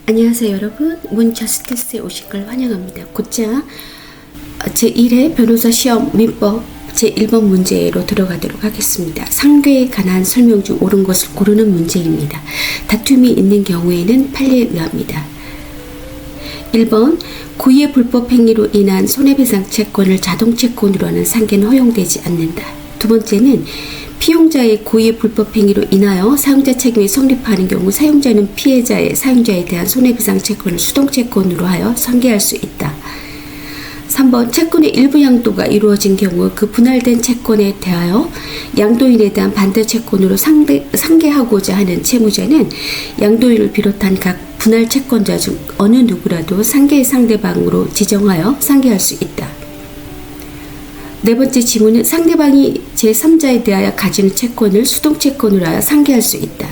안녕하세요 여러분, 문저스티스에 오신 걸 환영합니다. 곧장 제1회 변호사 시험 민법 제1번 문제로 들어가도록 하겠습니다. 상계에 관한 설명 중 옳은 것을 고르는 문제입니다. 다툼이 있는 경우에는 판례에 의합니다. 1번 고의의 불법 행위로 인한 손해배상 채권을 자동채권으로 하는 상계는 허용되지 않는다. 두 번째는 피용자의 고의의 불법 행위로 인하여 사용자 책임이 성립하는 경우 사용자는 피해자의 사용자에 대한 손해배상 채권을 수동채권으로 하여 상계할 수 있다. 3번 채권의 일부 양도가 이루어진 경우 그 분할된 채권에 대하여 양도인에 대한 반대 채권으로 상계하고자 하는 채무자는 양도인을 비롯한 각 분할 채권자 중 어느 누구라도 상계의 상대방으로 지정하여 상계할 수 있다. 네 번째 지문은 상대방이 제3자에 대하여 가지는 채권을 수동채권으로 하여 상계할 수 있다.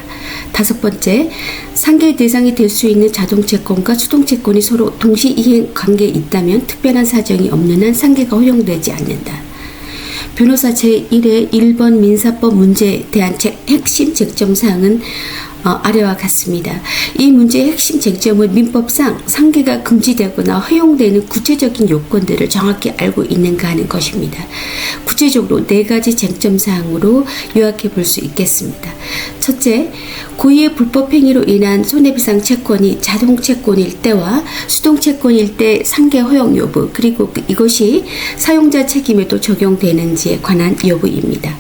다섯 번째, 상계의 대상이 될 수 있는 자동채권과 수동채권이 서로 동시이행 관계에 있다면 특별한 사정이 없는 한 상계가 허용되지 않는다. 변호사 제1회 1번 민사법 문제에 대한 핵심 쟁점사항은 아래와 같습니다. 이 문제의 핵심 쟁점은 민법상 상계가 금지되거나 허용되는 구체적인 요건들을 정확히 알고 있는가 하는 것입니다. 구체적으로 네 가지 쟁점사항으로 요약해 볼 수 있겠습니다. 첫째, 고의의 불법 행위로 인한 손해배상 채권이 자동채권일 때와 수동채권일 때 상계 허용 여부, 그리고 이것이 사용자 책임에도 적용되는지에 관한 여부입니다.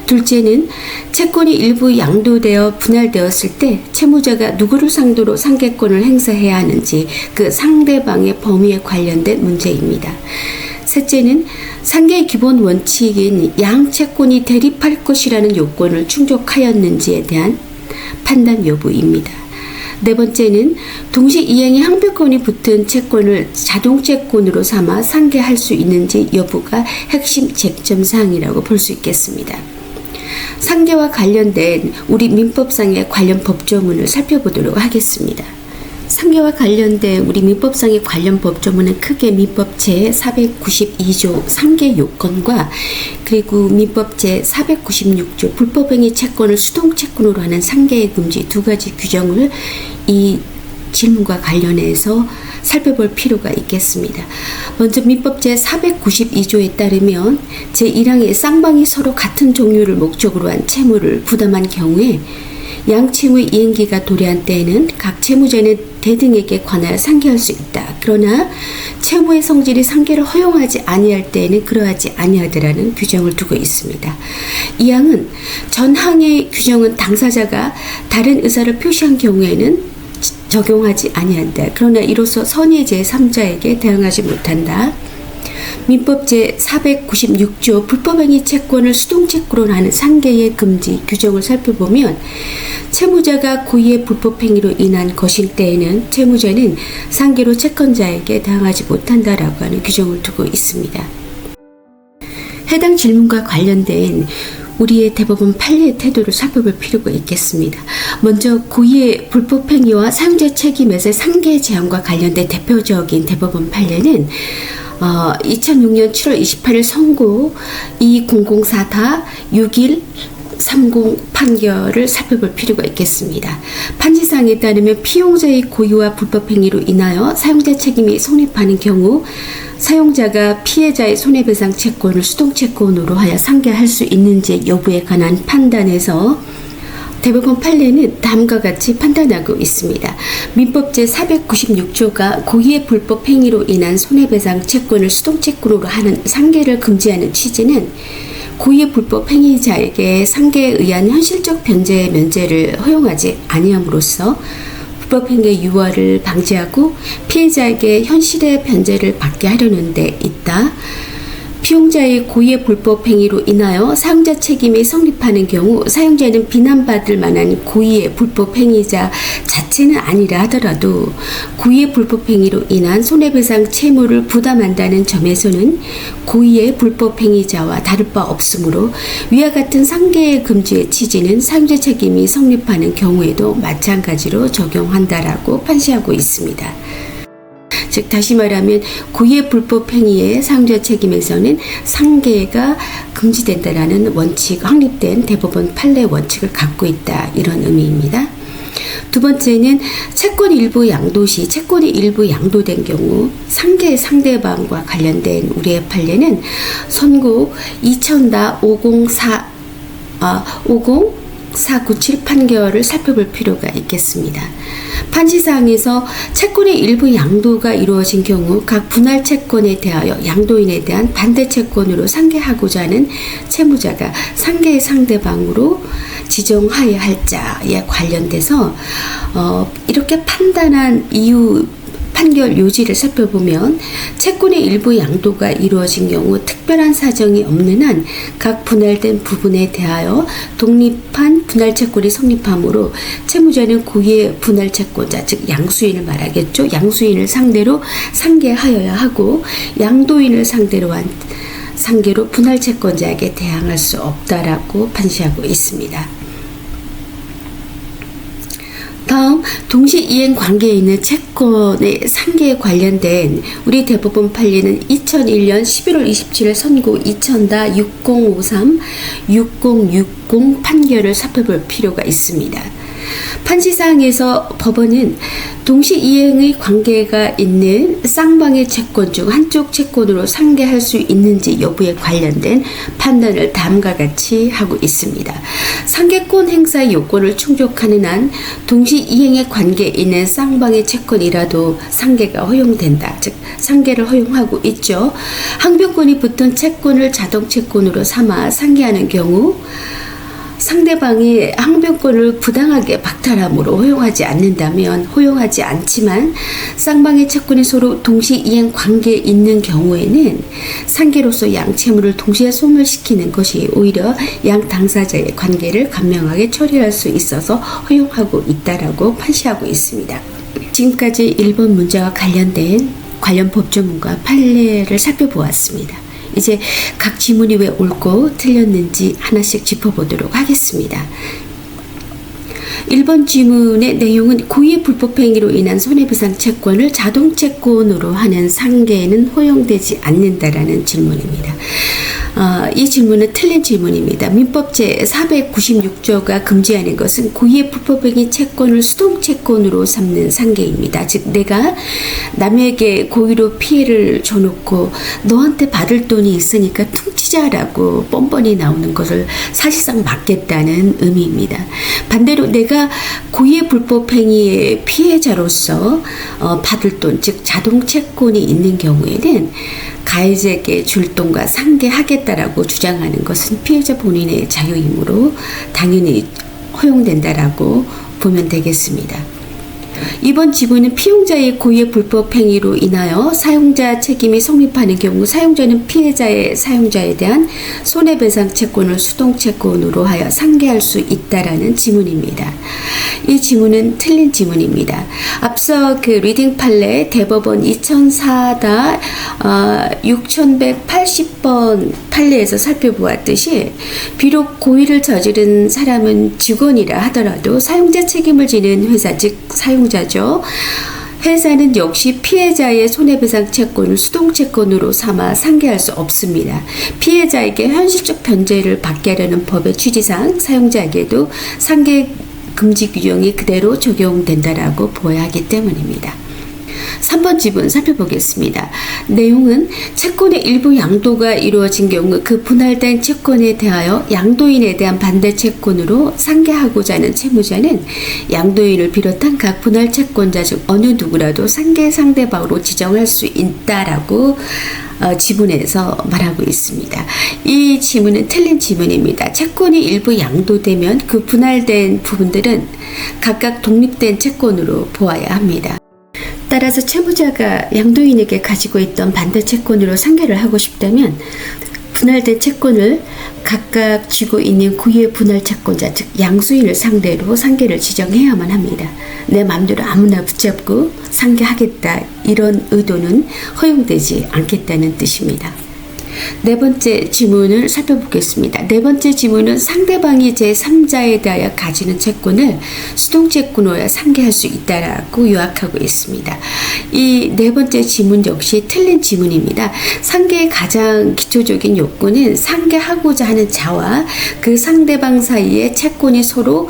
둘째는 채권이 일부 양도되어 분할되었을 때 채무자가 누구를 상대로 상계권을 행사해야 하는지 그 상대방의 범위에 관련된 문제입니다. 셋째는 상계의 기본 원칙인 양 채권이 대립할 것이라는 요건을 충족하였는지에 대한 판단 여부입니다. 네 번째는 동시 이행에 항변권이 붙은 채권을 자동채권으로 삼아 상계할 수 있는지 여부가 핵심 쟁점사항이라고 볼 수 있겠습니다. 상계와 관련된 우리 민법상의 관련 법조문을 살펴보도록 하겠습니다. 상계와 관련된 우리 민법상의 관련 법조문은 크게 민법 제492조 상계 요건과 그리고 민법 제496조 불법행위 채권을 수동채권으로 하는 상계의 금지 두 가지 규정을 이 질문과 관련해서 살펴볼 필요가 있겠습니다. 먼저 민법 제492조에 따르면 제1항에 쌍방이 서로 같은 종류를 목적으로 한 채무를 부담한 경우에 양채무의 이행기가 도래한 때에는 각 채무자는 대등에게 관하여 상계할 수 있다. 그러나 채무의 성질이 상계를 허용하지 아니할 때에는 그러하지 아니하더라는 규정을 두고 있습니다. 이 항은 전 항의 규정은 당사자가 다른 의사를 표시한 경우에는 적용하지 아니한다. 그러나 이로써 선의 제3자에게 대항하지 못한다. 민법 제496조 불법행위 채권을 수동채권으로 하는 상계의 금지 규정을 살펴보면 채무자가 고의의 불법행위로 인한 것일 때에는 채무자는 상계로 채권자에게 대항하지 못한다라고 하는 규정을 두고 있습니다. 해당 질문과 관련된 우리의 대법원 판례의 태도를 살펴볼 필요가 있겠습니다. 먼저 고의의 불법행위와 사용자 책임에서의 상계 제한과 관련된 대표적인 대법원 판례는 2006년 7월 28일 선고 2004-6130 판결을 살펴볼 필요가 있겠습니다. 판지사항에 따르면 피용자의 고의와 불법행위로 인하여 사용자 책임이 성립하는 경우 사용자가 피해자의 손해배상 채권을 수동채권으로 하여 상계할 수 있는지 여부에 관한 판단에서 대법원 판례는 다음과 같이 판단하고 있습니다. 민법 제496조가 고의의 불법 행위로 인한 손해배상 채권을 수동채권으로 하는 상계를 금지하는 취지는 고의의 불법 행위자에게 상계에 의한 현실적 변제 면제를 허용하지 아니함으로써 불법 행위의 유발을 방지하고 피해자에게 현실의 변제를 받게 하려는 데 있다. 피용자의 고의의 불법 행위로 인하여 사용자 책임이 성립하는 경우 사용자는 비난받을 만한 고의의 불법 행위자 자체는 아니라 하더라도 고의의 불법 행위로 인한 손해배상 채무를 부담한다는 점에서는 고의의 불법 행위자와 다를 바 없으므로 위와 같은 상계의 금지의 취지는 사용자 책임이 성립하는 경우에도 마찬가지로 적용한다라고 판시하고 있습니다. 즉 다시 말하면 고의의 불법 행위의 사용자 책임에서는 상계가 금지된다라는 원칙, 확립된 대법원 판례 원칙을 갖고 있다, 이런 의미입니다. 두 번째는 채권 일부 양도 시 채권이 일부 양도된 경우 상계 상대방과 관련된 우리의 판례는 선고 200497 판결을 살펴볼 필요가 있겠습니다. 판시사항에서 채권의 일부 양도가 이루어진 경우 각 분할 채권에 대하여 양도인에 대한 반대 채권으로 상계하고자 하는 채무자가 상계의 상대방으로 지정하여야 할 자에 관련돼서 이렇게 판단한 이유 판결 요지를 살펴보면 채권의 일부 양도가 이루어진 경우 특별한 사정이 없는 한 각 분할된 부분에 대하여 독립한 분할 채권이 성립하므로 채무자는 고유의 분할 채권자 즉 양수인을 말하겠죠. 양수인을 상대로 상계하여야 하고 양도인을 상대로 한 상계로 분할 채권자에게 대항할 수 없다라고 판시하고 있습니다. 다음 동시이행 관계에 있는 채권의 상계에 관련된 우리 대법원 판례는 2001년 11월 27일 선고 2000-6053-6060 판결을 살펴볼 필요가 있습니다. 판시사항에서 법원은 동시이행의 관계가 있는 쌍방의 채권 중 한쪽 채권으로 상계할 수 있는지 여부에 관련된 판단을 다음과 같이 하고 있습니다. 상계권 행사 요건을 충족하는 한 동시이행의 관계에 있는 쌍방의 채권이라도 상계가 허용된다. 즉 상계를 허용하고 있죠. 항변권이 붙은 채권을 자동채권으로 삼아 상계하는 경우 상대방이 항변권을 부당하게 박탈함으로 허용하지 않는다면 허용하지 않지만 쌍방의 채권이 서로 동시이행 관계에 있는 경우에는 상계로서 양 채무를 동시에 소멸시키는 것이 오히려 양 당사자의 관계를 간명하게 처리할 수 있어서 허용하고 있다라고 판시하고 있습니다. 지금까지 1번 문제와 관련된 관련 법조문과 판례를 살펴보았습니다. 이제 각 지문이 왜 옳고 틀렸는지 하나씩 짚어보도록 하겠습니다. 1번 지문의 내용은 고의의 불법행위로 인한 손해배상 채권을 자동채권으로 하는 상계에는 허용되지 않는다라는 질문입니다. 이 질문은 틀린 질문입니다. 민법 제496조가 금지하는 것은 고의의 불법행위 채권을 수동채권으로 삼는 상계입니다. 즉 내가 남에게 고의로 피해를 줘놓고 너한테 받을 돈이 있으니까 퉁치자라고 뻔뻔히 나오는 것을 사실상 막겠다는 의미입니다. 반대로 내가 고의의 불법행위의 피해자로서 받을 돈, 즉 자동채권이 있는 경우에는 가해자에게 줄 돈과 상계하겠다라고 주장하는 것은 피해자 본인의 자유이므로 당연히 허용된다라고 보면 되겠습니다. 이번 지문은 피용자의 고의의 불법 행위로 인하여 사용자 책임이 성립하는 경우 사용자는 피해자의 사용자에 대한 손해배상 채권을 수동채권으로 하여 상계할 수 있다라는 지문입니다. 이 지문은 틀린 지문입니다. 앞서 그 리딩 판례 대법원 2004-6180번 판례에서 살펴보았듯이 비록 고의를 저지른 사람은 직원이라 하더라도 사용자 책임을 지는 회사 즉 사용자죠. 회사는 역시 피해자의 손해배상 채권을 수동채권으로 삼아 상계할 수 없습니다. 피해자에게 현실적 변제를 받게 하려는 법의 취지상 사용자에게도 상계 금지 규정이 그대로 적용된다라고 보아야 하기 때문입니다. 3번 지문 살펴보겠습니다. 내용은 채권의 일부 양도가 이루어진 경우 그 분할된 채권에 대하여 양도인에 대한 반대 채권으로 상계하고자 하는 채무자는 양도인을 비롯한 각 분할 채권자 중 어느 누구라도 상계 상대방으로 지정할 수 있다라고 지문에서 말하고 있습니다. 이 지문은 틀린 지문입니다. 채권이 일부 양도되면 그 분할된 부분들은 각각 독립된 채권으로 보아야 합니다. 따라서 채무자가 양도인에게 가지고 있던 반대 채권으로 상계를 하고 싶다면 분할된 채권을 각각 쥐고 있는 고유의 분할 채권자 즉 양수인을 상대로 상계를 지정해야만 합니다. 내 마음대로 아무나 붙잡고 상계하겠다 이런 의도는 허용되지 않겠다는 뜻입니다. 네 번째 지문을 살펴보겠습니다. 네 번째 지문은 상대방이 제3자에 대하여 가지는 채권을 수동채권으로 상계할 수 있다라고 요약하고 있습니다. 이 네 번째 지문 역시 틀린 지문입니다. 상계의 가장 기초적인 요건은 상계하고자 하는 자와 그 상대방 사이에 채권이 서로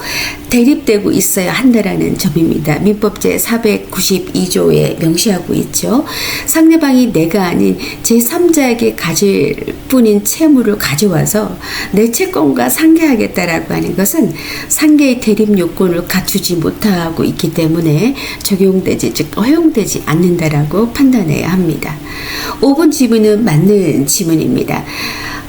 대립되고 있어야 한다라는 점입니다. 민법 제492조에 명시하고 있죠. 상대방이 내가 아닌 제3자에게 가질 뿐인 채무를 가져와서 내 채권과 상계하겠다라고 하는 것은 상계의 대립 요건을 갖추지 못하고 있기 때문에 적용되지, 즉 허용되지 않는다라고 판단해야 합니다. 5번 지문은 맞는 지문입니다.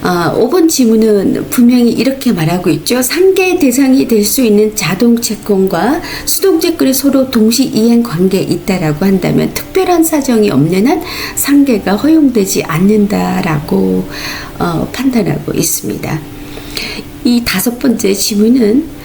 5번 지문은 분명히 이렇게 말하고 있죠. 상계의 대상이 될 수 있는 자동채권과 수동채권이 서로 동시 이행 관계에 있다라고 한다면 특별한 사정이 없는 한 상계가 허용되지 않는다라고 판단하고 있습니다. 이 5번째 지문은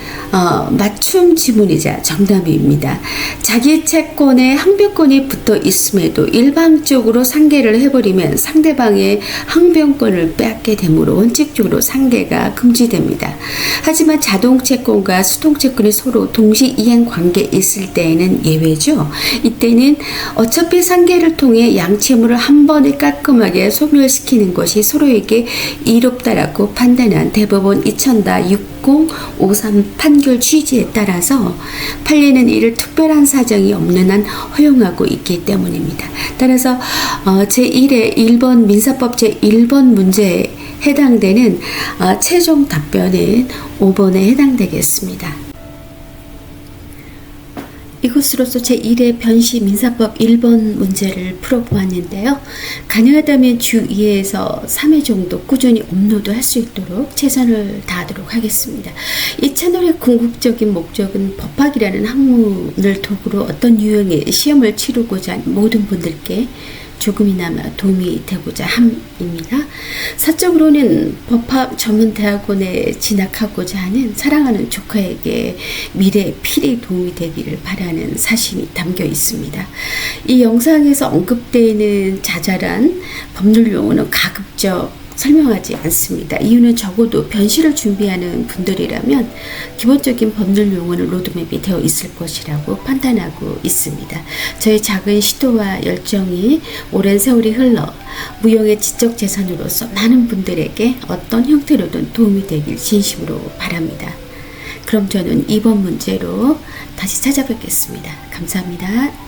맞춤 지문이자 정답입니다. 자기 채권에 항변권이 붙어 있음에도 일방적으로 상계를 해버리면 상대방의 항변권을 빼앗게 되므로 원칙적으로 상계가 금지됩니다. 하지만 자동채권과 수동채권이 서로 동시 이행 관계에 있을 때에는 예외죠. 이때는 어차피 상계를 통해 양채무를 한 번에 깔끔하게 소멸시키는 것이 서로에게 이롭다라고 판단한 대법원 2000-6053 판결 취지에 따라서 판례는 이를 특별한 사정이 없는 한 허용하고 있기 때문입니다. 따라서 제1의 1번 민사법 제1번 문제에 해당되는 최종 답변은 5번에 해당되겠습니다. 이것으로서 제1회 변시 민사법 1번 문제를 풀어보았는데요. 가능하다면 주 2회에서 3회 정도 꾸준히 업로드할 수 있도록 최선을 다하도록 하겠습니다. 이 채널의 궁극적인 목적은 법학이라는 학문을 도구로 어떤 유형의 시험을 치르고자 하는 모든 분들께 조금이나마 도움이 되고자 함입니다. 사적으로는 법학 전문대학원에 진학하고자 하는 사랑하는 조카에게 미래에 필히 도움이 되기를 바라는 사심이 담겨 있습니다. 이 영상에서 언급되는 자잘한 법률 용어는 가급적 설명하지 않습니다. 이유는 적어도 변시를 준비하는 분들이라면 기본적인 법률 용어는 로드맵이 되어 있을 것이라고 판단하고 있습니다. 저의 작은 시도와 열정이 오랜 세월이 흘러 무형의 지적 재산으로서 많은 분들에게 어떤 형태로든 도움이 되길 진심으로 바랍니다. 그럼 저는 이번 문제로 다시 찾아뵙겠습니다. 감사합니다.